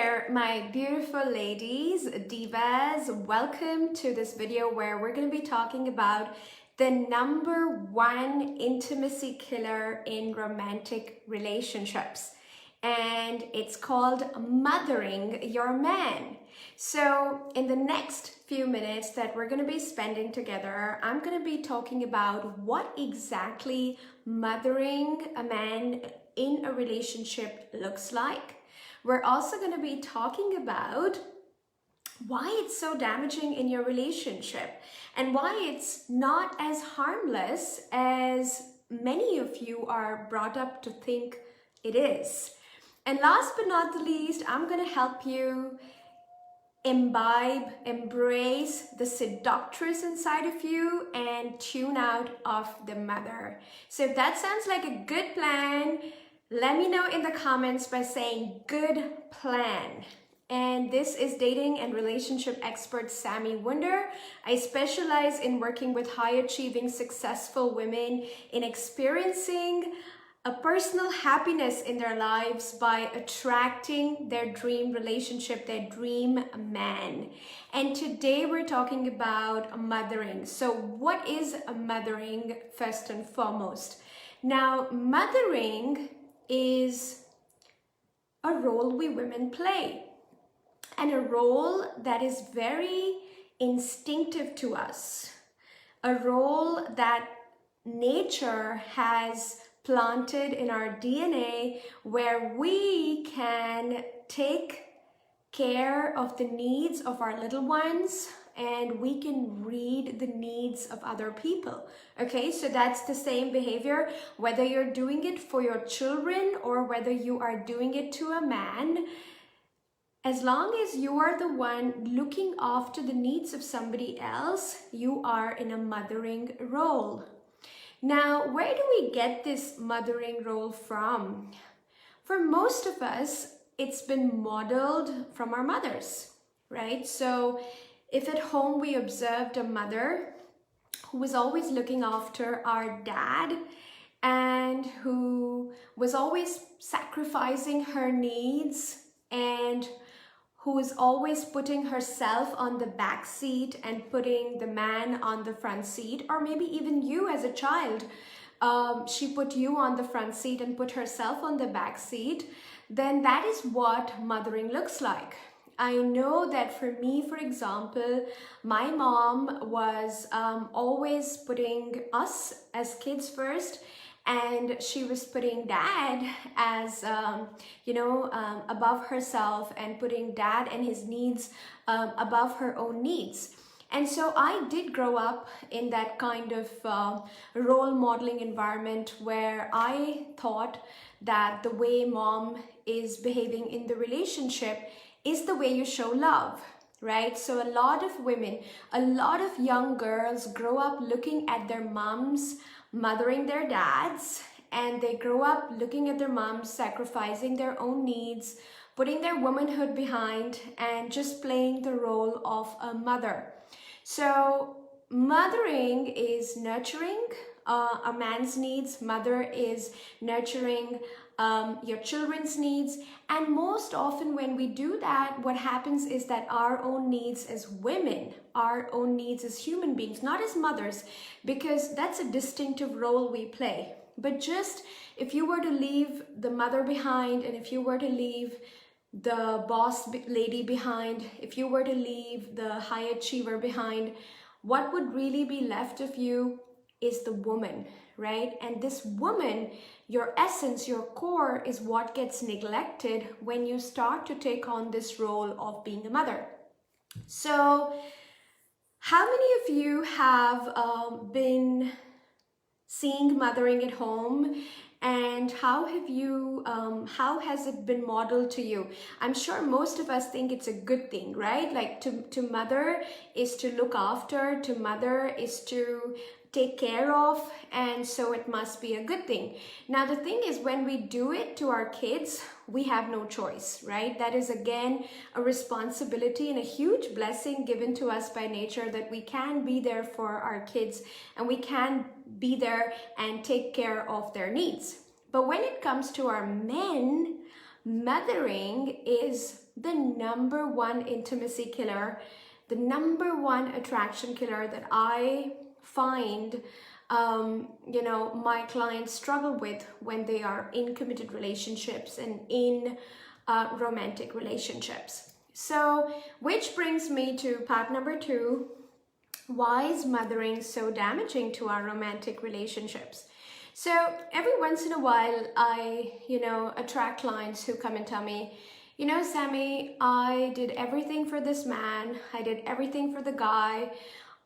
there, my beautiful ladies, divas. Welcome to this video where we're going to be talking about the number one intimacy killer in romantic relationships. And it's called mothering your man. So in the next few minutes that we're going to be spending together, I'm going to be talking about what exactly mothering a man in a relationship looks like. We're also going to be talking about why it's so damaging in your relationship and why it's not as harmless as many of you are brought up to think it is. And last but not the least, I'm going to help you embrace the seductress inside of you and tune out of the mother. So if that sounds like a good plan, let me know in the comments by saying good plan. And this is dating and relationship expert Sami Wunder. I specialize in working with high-achieving, successful women in experiencing a personal happiness in their lives by attracting their dream relationship, their dream man. And today we're talking about mothering. So what is a mothering first and foremost? Now, mothering is a role we women play, and a role that is very instinctive to us, a role that nature has planted in our DNA, where we can take care of the needs of our little ones and we can read the needs of other people. Okay, so that's the same behavior, whether you're doing it for your children or whether you are doing it to a man. As long as you are the one looking after the needs of somebody else, you are in a mothering role. Now, where do we get this mothering role from? For most of us, it's been modeled from our mothers, right? So if at home we observed a mother who was always looking after our dad and who was always sacrificing her needs and who was always putting herself on the back seat and putting the man on the front seat, or maybe even you as a child, she put you on the front seat and put herself on the back seat, then that is what mothering looks like. I know that for me, for example, my mom was always putting us as kids first, and she was putting dad as, above herself, and putting dad and his needs above her own needs. And so I did grow up in that kind of role modeling environment where I thought that the way mom is behaving in the relationship is the way you show love, right? So a lot of women, a lot of young girls grow up looking at their moms mothering their dads, and they grow up looking at their moms sacrificing their own needs, putting their womanhood behind, and just playing the role of a mother. So mothering is nurturing a man's needs. Mother is nurturing your children's needs. And most often when we do that, what happens is that our own needs as women, our own needs as human beings, not as mothers, because that's a distinctive role we play. But just if you were to leave the mother behind, and if you were to leave the boss lady behind, if you were to leave the high achiever behind, what would really be left of you is the woman, right? And this woman, your essence, your core, is what gets neglected when you start to take on this role of being a mother. So how many of you have been seeing mothering at home, and how has it been modeled to you? I'm sure most of us think it's a good thing, right? Like to mother is to look after, to mother is to take care of, and so it must be a good thing. Now the thing is, when we do it to our kids, we have no choice, right? That is again a responsibility and a huge blessing given to us by nature, that we can be there for our kids and we can be there and take care of their needs. But when it comes to our men, mothering is the number one intimacy killer, the number one attraction killer that I find my clients struggle with when they are in committed relationships and in romantic relationships. So, which brings me to part number 2. Why is mothering so damaging to our romantic relationships? So every once in a while, I, attract clients who come and tell me, Sami, I did everything for this man. I did everything for the guy.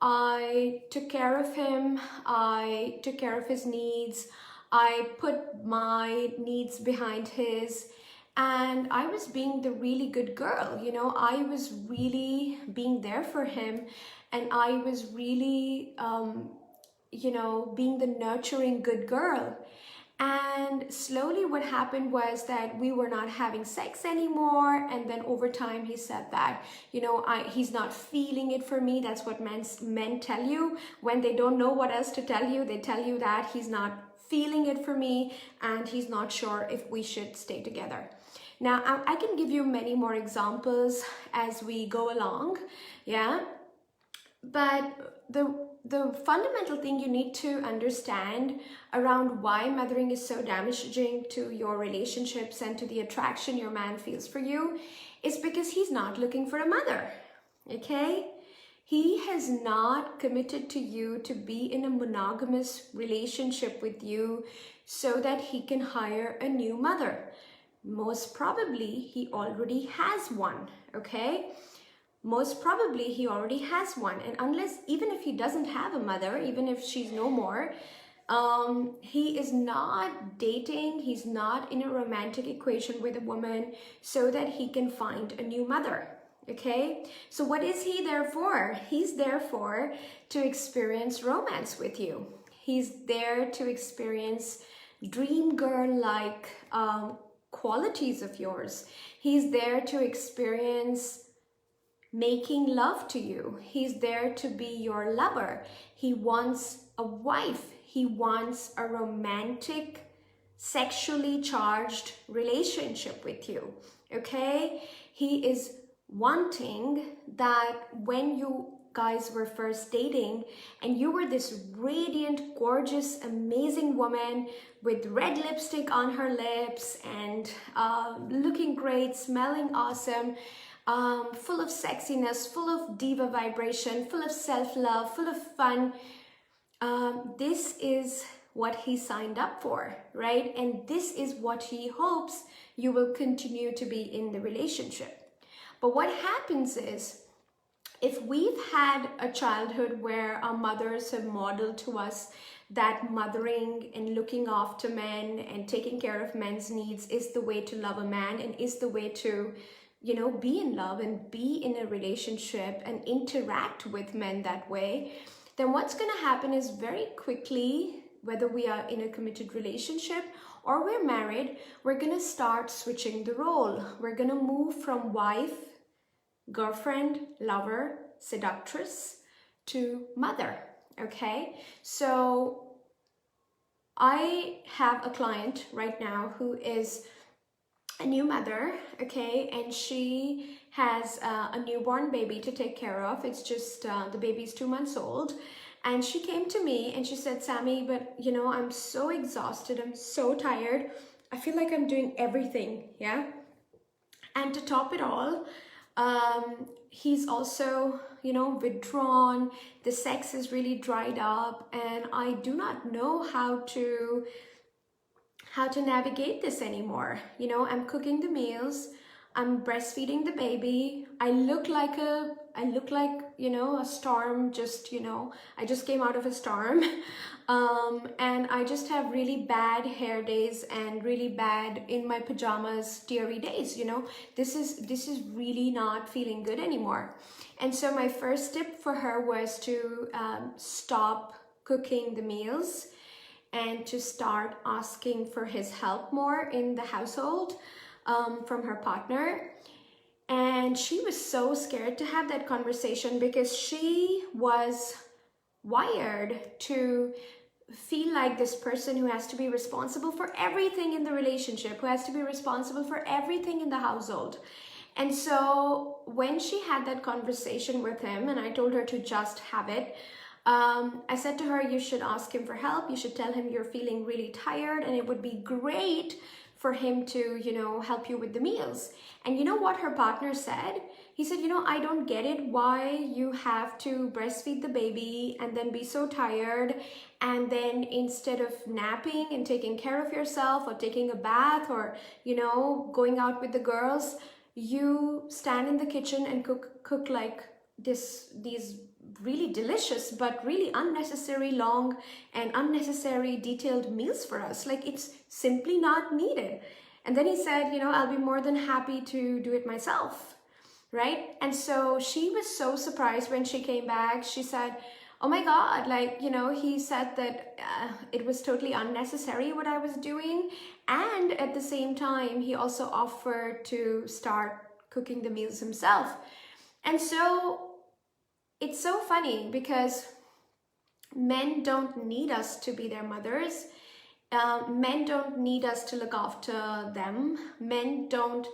I took care of him. I took care of his needs. I put my needs behind his. And I was being the really good girl. I was really being there for him. And I was really, being the nurturing good girl. And slowly what happened was that we were not having sex anymore. And then over time he said that, he's not feeling it for me. That's what men tell you. When they don't know what else to tell you, they tell you that he's not feeling it for me and he's not sure if we should stay together. Now, I can give you many more examples as we go along, yeah? But the fundamental thing you need to understand around why mothering is so damaging to your relationships and to the attraction your man feels for you is because he's not looking for a mother, okay? He has not committed to you to be in a monogamous relationship with you so that he can hire a new mother. Most probably, he already has one, okay? Most probably he already has one, and even if he doesn't have a mother, even if she's no more, he is not dating, he's not in a romantic equation with a woman so that he can find a new mother, okay? So what is he there for? He's there for to experience romance with you. He's there to experience dream girl-like qualities of yours. He's there to experience making love to you. He's there to be your lover. He wants a wife. He wants a romantic, sexually charged relationship with you, okay? He is wanting that when you guys were first dating and you were this radiant, gorgeous, amazing woman with red lipstick on her lips and looking great, smelling awesome, full of sexiness, full of diva vibration, full of self-love, full of fun. This is what he signed up for, right? And this is what he hopes you will continue to be in the relationship. But what happens is, if we've had a childhood where our mothers have modeled to us that mothering and looking after men and taking care of men's needs is the way to love a man and is the way to be in love and be in a relationship and interact with men that way, then what's going to happen is very quickly, whether we are in a committed relationship or we're married, we're going to start switching the role. We're going to move from wife, girlfriend, lover, seductress to mother, okay? So I have a client right now who is a new mother, okay, and she has a newborn baby to take care of. It's just the baby's 2 months old, and she came to me and she said, Sami, but I'm so exhausted, I'm so tired, I feel like I'm doing everything, yeah, and to top it all, he's also withdrawn, the sex is really dried up, and I do not know how to navigate this anymore. I'm cooking the meals, I'm breastfeeding the baby, I look like a storm, I just came out of a storm, and I just have really bad hair days and really bad in my pajamas teary days. This is really not feeling good anymore. And so my first tip for her was to stop cooking the meals and to start asking for his help more in the household from her partner. And she was so scared to have that conversation because she was wired to feel like this person who has to be responsible for everything in the relationship, who has to be responsible for everything in the household. And so when she had that conversation with him and I told her to just have it, I said to her, you should ask him for help. You should tell him you're feeling really tired and it would be great for him to, help you with the meals. And you know what her partner said? He said, I don't get it why you have to breastfeed the baby and then be so tired. And then instead of napping and taking care of yourself or taking a bath or, going out with the girls, you stand in the kitchen and cook like these really delicious but really unnecessary long and unnecessary detailed meals for us. Like, it's simply not needed. And then he said, I'll be more than happy to do it myself, right? And so she was so surprised when she came back. She said, oh my God, he said that it was totally unnecessary what I was doing. And at the same time, he also offered to start cooking the meals himself. And so it's so funny because men don't need us to be their mothers. Men don't need us to look after them.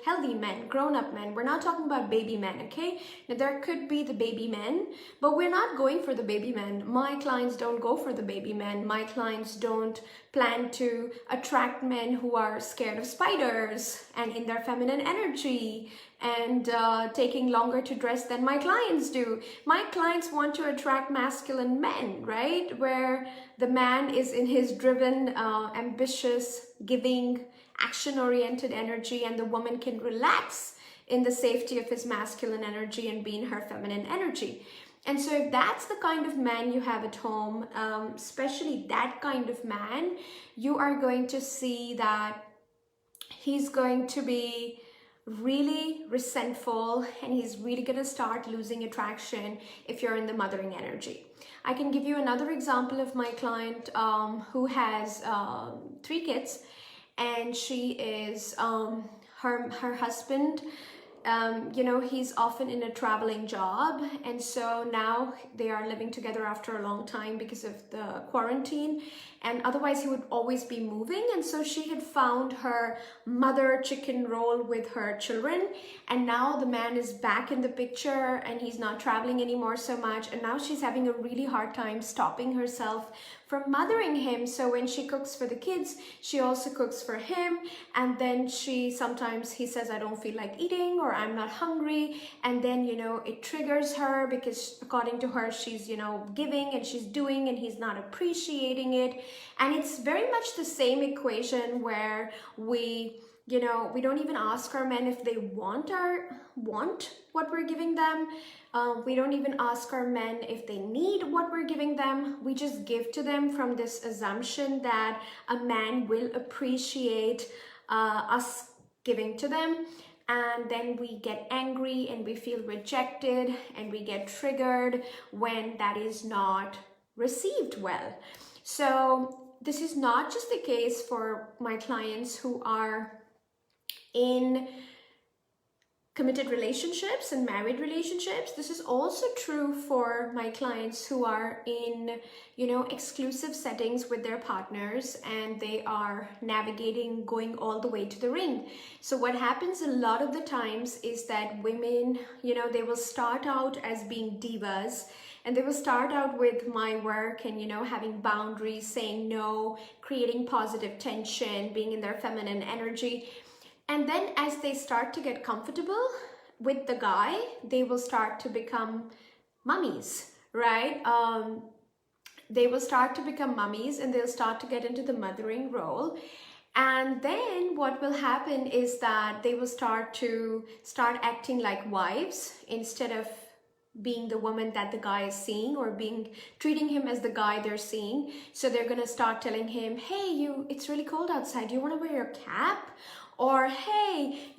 Healthy men, grown-up men. We're not talking about baby men, okay? Now, there could be the baby men, but we're not going for the baby men. My clients don't go for the baby men. My clients don't plan to attract men who are scared of spiders and in their feminine energy and taking longer to dress than my clients do. My clients want to attract masculine men, right? Where the man is in his driven, ambitious, giving, action-oriented energy, and the woman can relax in the safety of his masculine energy and be in her feminine energy. And so if that's the kind of man you have at home, especially that kind of man, you are going to see that he's going to be really resentful and he's really going to start losing attraction if you're in the mothering energy. I can give you another example of my client who has 3 kids, and she is her husband, he's often in a traveling job, and so now they are living together after a long time because of the quarantine, and otherwise he would always be moving. And so she had found her mother chicken role with her children, and now the man is back in the picture and he's not traveling anymore so much, and now she's having a really hard time stopping herself from mothering him. So when she cooks for the kids, she also cooks for him, and then sometimes he says, I don't feel like eating, or I'm not hungry, and then it triggers her because according to her she's giving and she's doing and he's not appreciating it. And it's very much the same equation where we don't even ask our men if they want what we're giving them. We don't even ask our men if they need what we're giving them. We just give to them from this assumption that a man will appreciate us giving to them. And then we get angry and we feel rejected and we get triggered when that is not received well. So this is not just the case for my clients who are in committed relationships and married relationships. This is also true for my clients who are in, exclusive settings with their partners and they are navigating going all the way to the ring. So what happens a lot of the times is that women, they will start out as being divas, and they will start out with my work and, having boundaries, saying no, creating positive tension, being in their feminine energy. And then as they start to get comfortable with the guy, they will start to become mummies, right? They will start to become mummies and they'll start to get into the mothering role. And then what will happen is that they will start acting like wives instead of being the woman that the guy is seeing, or treating him as the guy they're seeing. So they're gonna start telling him, hey, it's really cold outside. Do you wanna wear your cap? Or, hey,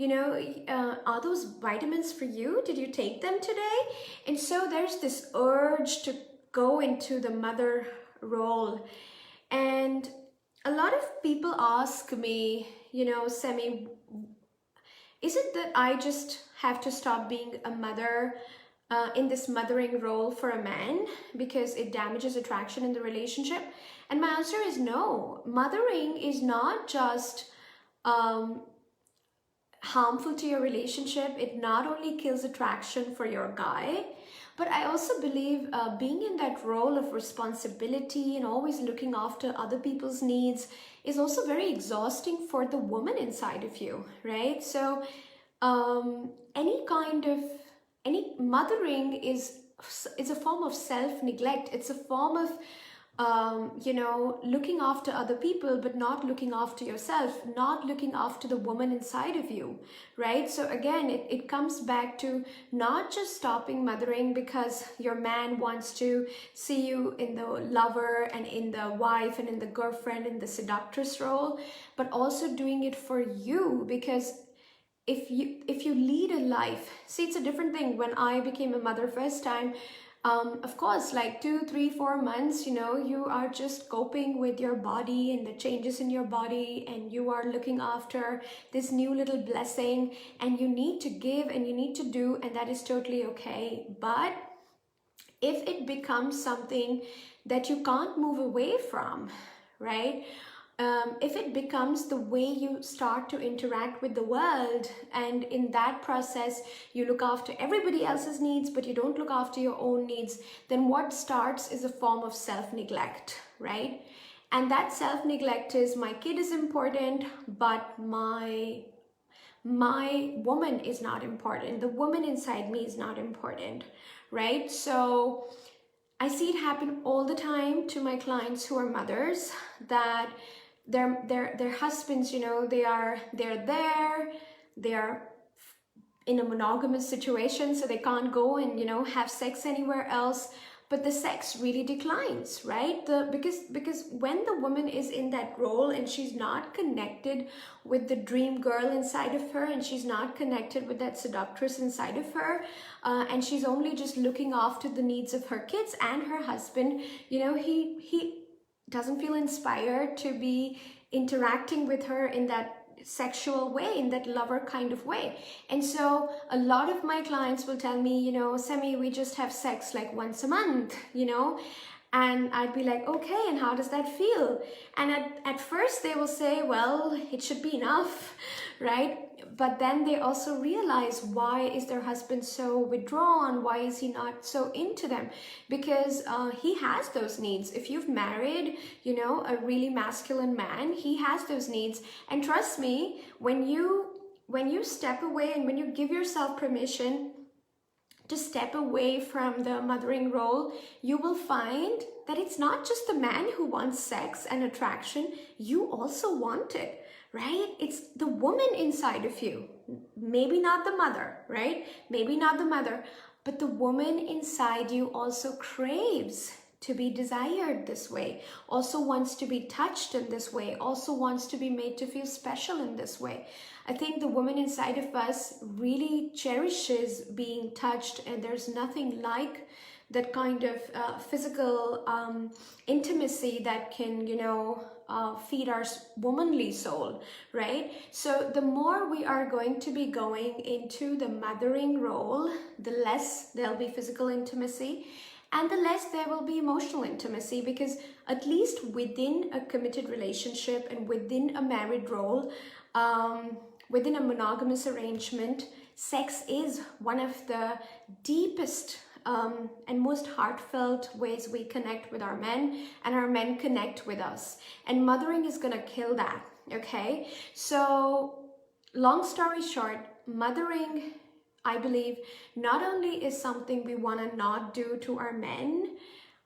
are those vitamins for you? Did you take them today? And so there's this urge to go into the mother role. And a lot of people ask me, Sami, is it that I just have to stop being a mother in this mothering role for a man because it damages attraction in the relationship? And my answer is no. Mothering is not just harmful to your relationship. It not only kills attraction for your guy, but I also believe being in that role of responsibility and always looking after other people's needs is also very exhausting for the woman inside of you, right? So any mothering is a form of self-neglect. It's a form of looking after other people, but not looking after yourself, not looking after the woman inside of you, right? So again, it comes back to not just stopping mothering because your man wants to see you in the lover and in the wife and in the girlfriend and the seductress role, but also doing it for you, because if you lead a life, see, it's a different thing. When I became a mother first time, of course, like 2, 3, 4 months, you are just coping with your body and the changes in your body, and you are looking after this new little blessing, and you need to give and you need to do, and that is totally okay. But if it becomes something that you can't move away from, right? If it becomes the way you start to interact with the world, and in that process you look after everybody else's needs but you don't look after your own needs, then what starts is a form of self-neglect, right? And that self-neglect is, my kid is important, but my woman is not important. The woman inside me is not important, right? So I see it happen all the time to my clients who are mothers, that their husbands, they're there, they are in a monogamous situation, so they can't go and have sex anywhere else, but the sex really declines, right? Because when the woman is in that role and she's not connected with the dream girl inside of her, and she's not connected with that seductress inside of her, and she's only just looking after the needs of her kids and her husband, he doesn't feel inspired to be interacting with her in that sexual way, in that lover kind of way. And so a lot of my clients will tell me, Sami, we just have sex like once a month, and I'd be like, okay, and how does that feel? And at first they will say, well, it should be enough, right? But then they also realize, why is their husband so withdrawn? Why is he not so into them? Because he has those needs. If you've married, a really masculine man, he has those needs. And trust me, when you step away and when you give yourself permission to step away from the mothering role, you will find that it's not just the man who wants sex and attraction, you also want it, right? It's the woman inside of you. Maybe not the mother, right? Maybe not the mother, but the woman inside you also craves to be desired this way, also wants to be touched in this way, also wants to be made to feel special in this way. I think the woman inside of us really cherishes being touched, and there's nothing like that kind of physical intimacy that can, feed our womanly soul, right? So the more we are going to be going into the mothering role, the less there'll be physical intimacy, and the less there will be emotional intimacy, because at least within a committed relationship and within a married role, within a monogamous arrangement, sex is one of the deepest and most heartfelt ways we connect with our men, and our men connect with us. And mothering is gonna kill that, okay? So long story short, mothering, I believe, not only is something we want to not do to our men,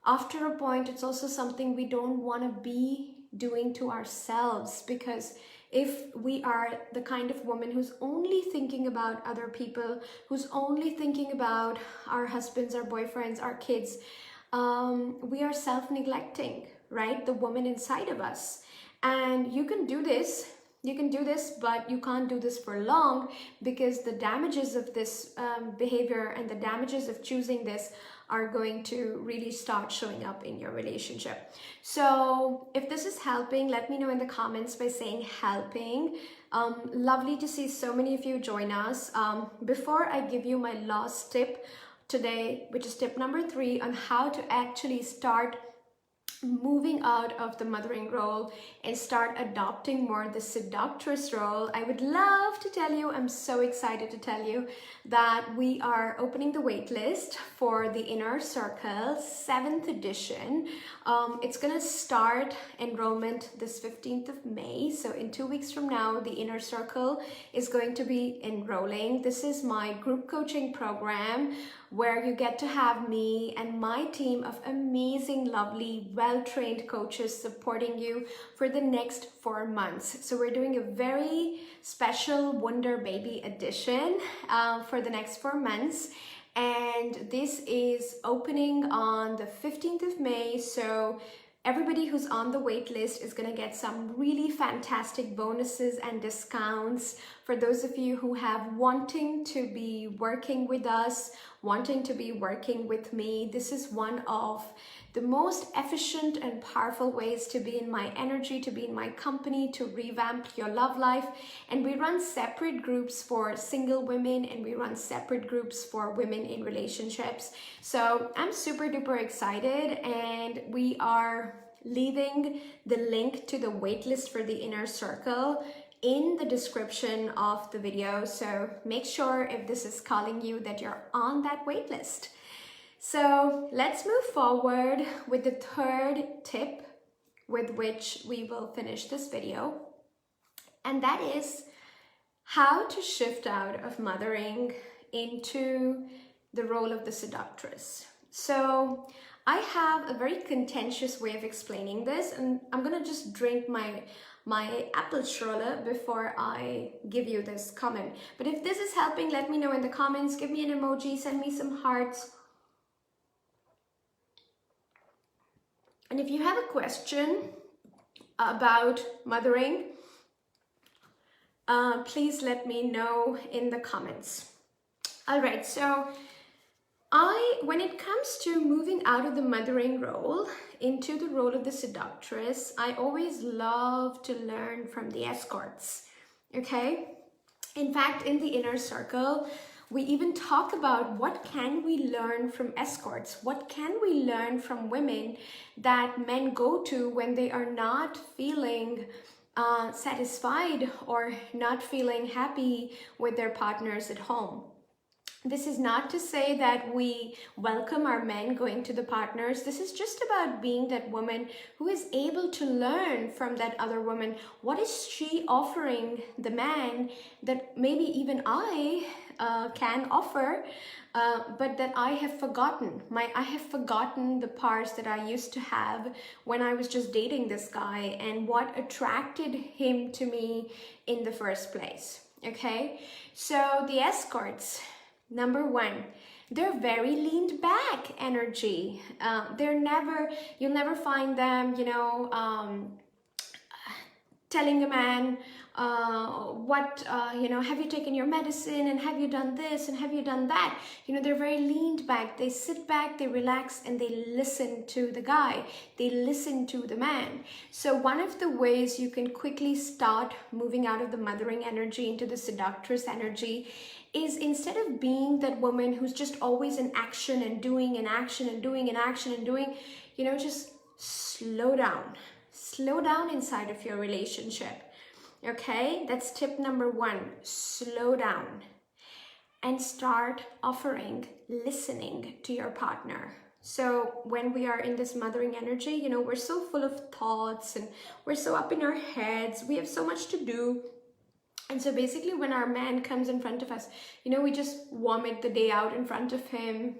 after a point it's also something we don't want to be doing to ourselves, because if we are the kind of woman who's only thinking about other people, who's only thinking about our husbands, our boyfriends, our kids, we are self-neglecting, right? The woman inside of us. And you can do this, but you can't do this for long, because the damages of this behavior and the damages of choosing this are going to really start showing up in your relationship. So if this is helping, let me know in the comments by saying helping. Lovely to see so many of you join us. Before I give you my last tip today, which is tip number 3 on how to actually start moving out of the mothering role and start adopting more the seductress role, I would love to tell you, I'm so excited to tell you that we are opening the waitlist for the Inner Circle 7th edition. It's gonna start enrollment this 15th of May. So in 2 weeks from now, the Inner Circle is going to be enrolling. This is my group coaching program where you get to have me and my team of amazing, lovely, well-trained coaches supporting you for the next 4 months. So we're doing a very special Wunder Baby edition for the next 4 months. And this is opening on the 15th of May. So everybody who's on the wait list is going to get some really fantastic bonuses and discounts. For those of you who have wanting to be working with us, wanting to be working with me, this is one of the most efficient and powerful ways to be in my energy, to be in my company, to revamp your love life. And we run separate groups for single women and we run separate groups for women in relationships. So I'm super duper excited, and we are leaving the link to the waitlist for the Inner Circle in the description of the video. So make sure, if this is calling you, that you're on that waitlist. So let's move forward with the third tip with which we will finish this video. And that is how to shift out of mothering into the role of the seductress. So I have a very contentious way of explaining this, and I'm gonna just drink my apple schorle before I give you this comment. But if this is helping, let me know in the comments, give me an emoji, send me some hearts. And if you have a question about mothering, please let me know in the comments. All right, so when it comes to moving out of the mothering role into the role of the seductress, I always love to learn from the escorts, okay? In fact, in the Inner Circle, we even talk about what can we learn from escorts? What can we learn from women that men go to when they are not feeling satisfied or not feeling happy with their partners at home? This is not to say that we welcome our men going to the partners. This is just about being that woman who is able to learn from that other woman. What is she offering the man that maybe even I can offer, but that I have forgotten. I have forgotten the parts that I used to have when I was just dating this guy and what attracted him to me in the first place, okay? So the escorts, number one, they're very leaned back energy. You'll never find them, telling a man, have you taken your medicine, and have you done this, and have you done that? They're very leaned back. They sit back, they relax, and they listen to the guy. They listen to the man. So one of the ways you can quickly start moving out of the mothering energy into the seductress energy is, instead of being that woman who's just always in action and doing and action and doing and action and doing, just slow down. Slow down inside of your relationship. Okay, that's tip number one. Slow down and start offering listening to your partner. So when we are in this mothering energy, we're so full of thoughts and we're so up in our heads. We have so much to do. And so basically when our man comes in front of us, we just vomit the day out in front of him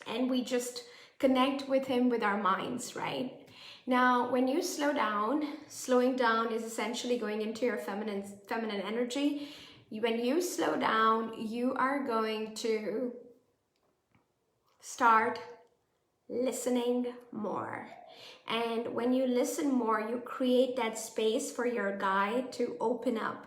and we just connect with him with our minds, right? Now, when you slow down, slowing down is essentially going into your feminine energy. When you slow down, you are going to start listening more. And when you listen more, you create that space for your guy to open up.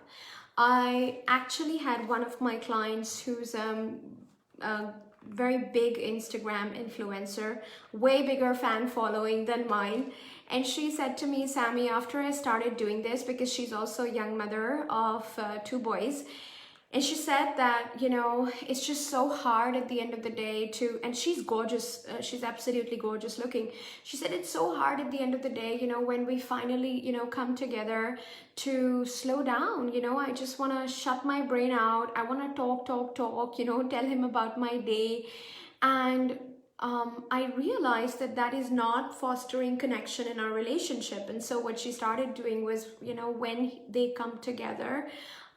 I actually had one of my clients who's a very big Instagram influencer, way bigger fan following than mine. And she said to me, Sami, after I started doing this, because she's also a young mother of 2 boys, And she said that, you know, it's just so hard at the end of the day to, and she's gorgeous, she's absolutely gorgeous looking. She said it's so hard at the end of the day, you know, when we finally, you know, come together to slow down. You know, I just want to shut my brain out. I want to talk, you know, tell him about my day. And I realized that that is not fostering connection in our relationship. And so what she started doing was, you know, when they come together,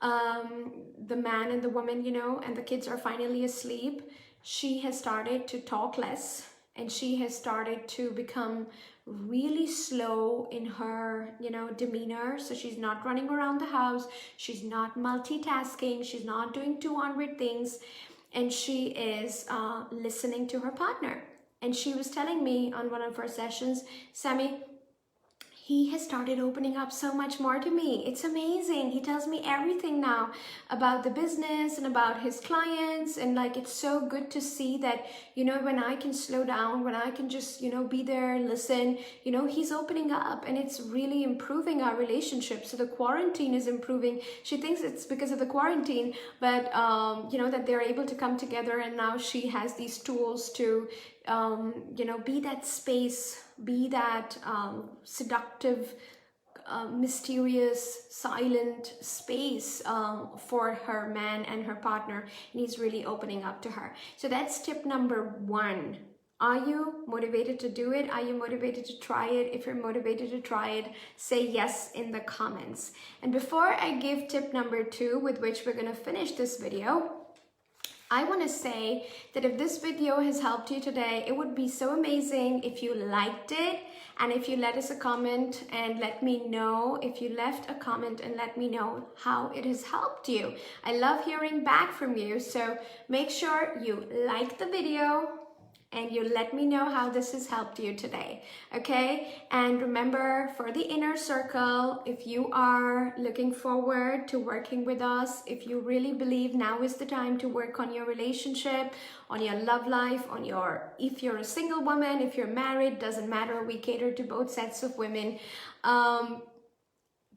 the man and the woman, you know, and the kids are finally asleep, she has started to talk less, and she has started to become really slow in her, you know, demeanor. So she's not running around the house, she's not multitasking, she's not doing 200 things, and she is listening to her partner. And she was telling me on one of her sessions, Sami, he has started opening up so much more to me. It's amazing. He tells me everything now about the business and about his clients. And like, it's so good to see that, you know, when I can slow down, when I can just, you know, be there, listen, you know, he's opening up, and it's really improving our relationship. So the quarantine is improving. She thinks it's because of the quarantine, but, you know, that they're able to come together, and now she has these tools to, you know, be that space, be that seductive, mysterious, silent space for her man and her partner, and he's really opening up to her. So that's tip number 1. Are you motivated to do it? Are you motivated to try it? If you're motivated to try it, say yes in the comments. And before I give tip number 2, with which we're going to finish this video, I want to say that if this video has helped you today, it would be so amazing if you liked it, and if you let us a comment and let me know, if you left a comment and let me know how it has helped you. I love hearing back from you, so make sure you like the video and you let me know how this has helped you today, okay? And remember, for the inner circle, if you are looking forward to working with us, if you really believe now is the time to work on your relationship, on your love life, on your, if you're a single woman, if you're married, doesn't matter, we cater to both sets of women.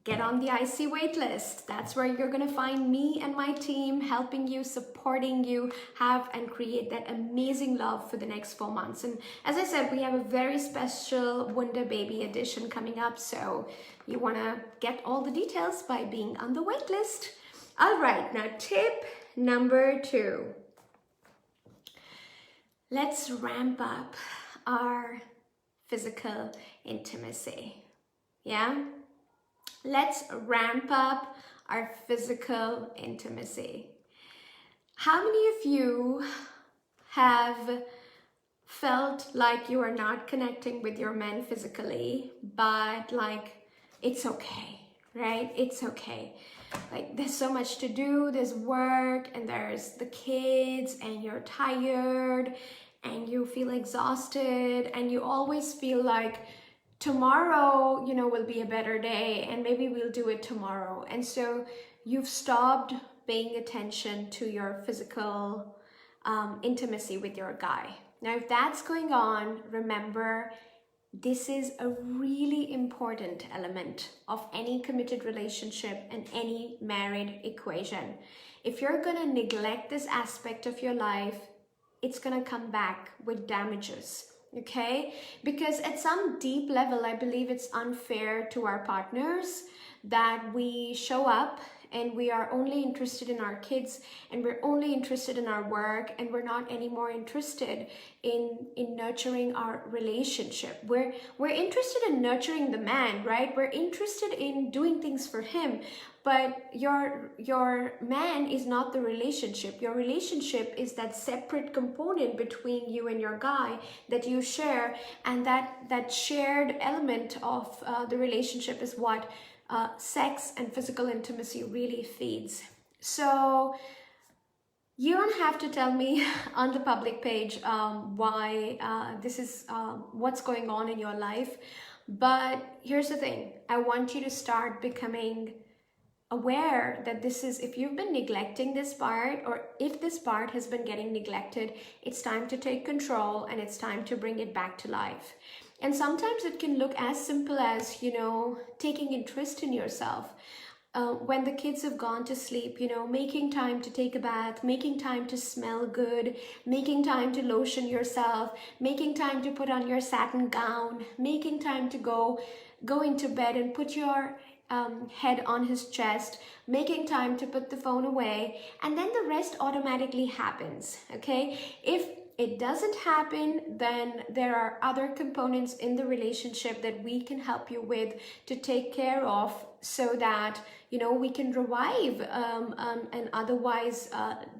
Get on the IC waitlist. That's where you're going to find me and my team helping you, supporting you, have and create that amazing love for the next 4 months. And as I said, we have a very special Wunder Baby edition coming up, so you want to get all the details by being on the waitlist. All right, now tip number 2. Let's ramp up our physical intimacy. Yeah? Let's ramp up our physical intimacy. How many of you have felt like you are not connecting with your men physically, but like, it's okay, right? It's okay. Like, there's so much to do, there's work, and there's the kids, and you're tired, and you feel exhausted, and you always feel like tomorrow, you know, will be a better day, and maybe we'll do it tomorrow. And so you've stopped paying attention to your physical intimacy with your guy. Now, if that's going on, remember, this is a really important element of any committed relationship and any married equation. If you're gonna neglect this aspect of your life, it's gonna come back with damages. Okay, because at some deep level, I believe it's unfair to our partners that we show up and we are only interested in our kids, and we're only interested in our work, and we're not anymore interested in nurturing our relationship. We're interested in nurturing the man, right? We're interested in doing things for him, but your man is not the relationship. Your relationship is that separate component between you and your guy that you share, and that shared element of the relationship is what sex and physical intimacy really feeds. So you don't have to tell me on the public page why this is what's going on in your life, but here's the thing. I want you to start becoming aware that this is, if you've been neglecting this part, or if this part has been getting neglected, it's time to take control, and it's time to bring it back to life. And sometimes it can look as simple as, you know, taking interest in yourself. when the kids have gone to sleep, you know, making time to take a bath, making time to smell good, making time to lotion yourself, making time to put on your satin gown, making time to go into bed and put your head on his chest, making time to put the phone away, and then the rest automatically happens, okay? If it doesn't happen, then there are other components in the relationship that we can help you with to take care of, so that, you know, we can revive an otherwise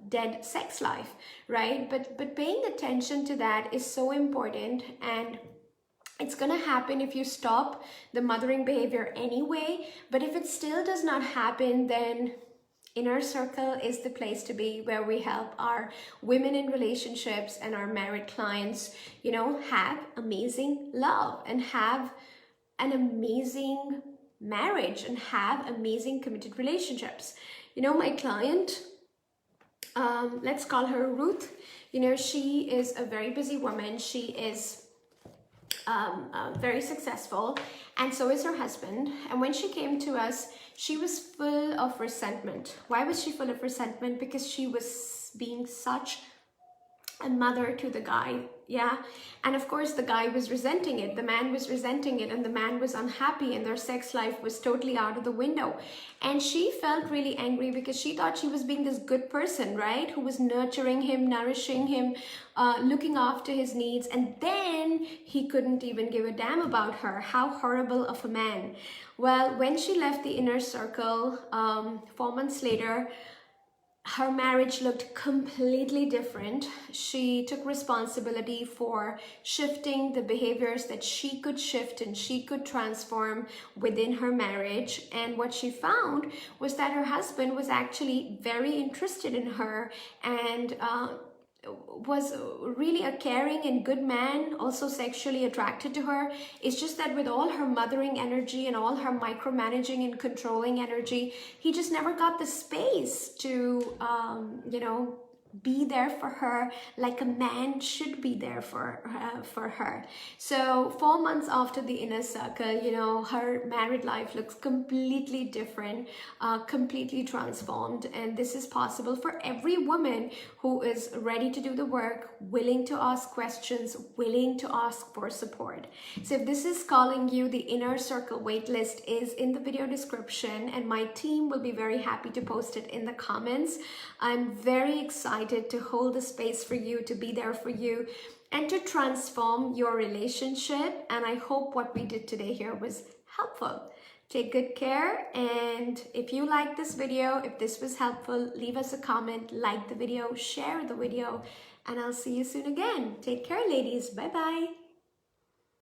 dead sex life, right? But paying attention to that is so important, and it's gonna happen if you stop the mothering behavior anyway. But if it still does not happen, then Inner Circle is the place to be, where we help our women in relationships and our married clients, you know, have amazing love and have an amazing marriage and have amazing committed relationships. You know, my client, let's call her Ruth. You know, she is a very busy woman. She is very successful, and so is her husband. And when she came to us, she was full of resentment. Why was she full of resentment? Because she was being such a mother to the guy, yeah? And of course the guy was resenting it, the man was resenting it, and the man was unhappy, and their sex life was totally out of the window. And she felt really angry because she thought she was being this good person, right? Who was nurturing him, nourishing him, looking after his needs, and then he couldn't even give a damn about her. How horrible of a man. Well, when she left the Inner Circle, 4 months later, her marriage looked completely different. She took responsibility for shifting the behaviors that she could shift and she could transform within her marriage. And what she found was that her husband was actually very interested in her, and was really a caring and good man, also sexually attracted to her. It's just that with all her mothering energy and all her micromanaging and controlling energy, he just never got the space to, you know, be there for her like a man should be there for her. So 4 months after the Inner Circle, you know, her married life looks completely different, completely transformed. And this is possible for every woman who is ready to do the work, willing to ask questions, willing to ask for support. So if this is calling you, the Inner Circle waitlist is in the video description, and my team will be very happy to post it in the comments. I'm very excited to hold the space for you, to be there for you, and to transform your relationship. And I hope what we did today here was helpful. Take good care, and if you like this video, if this was helpful, leave us a comment, like the video, share the video, and I'll see you soon again. Take care, ladies. Bye-bye.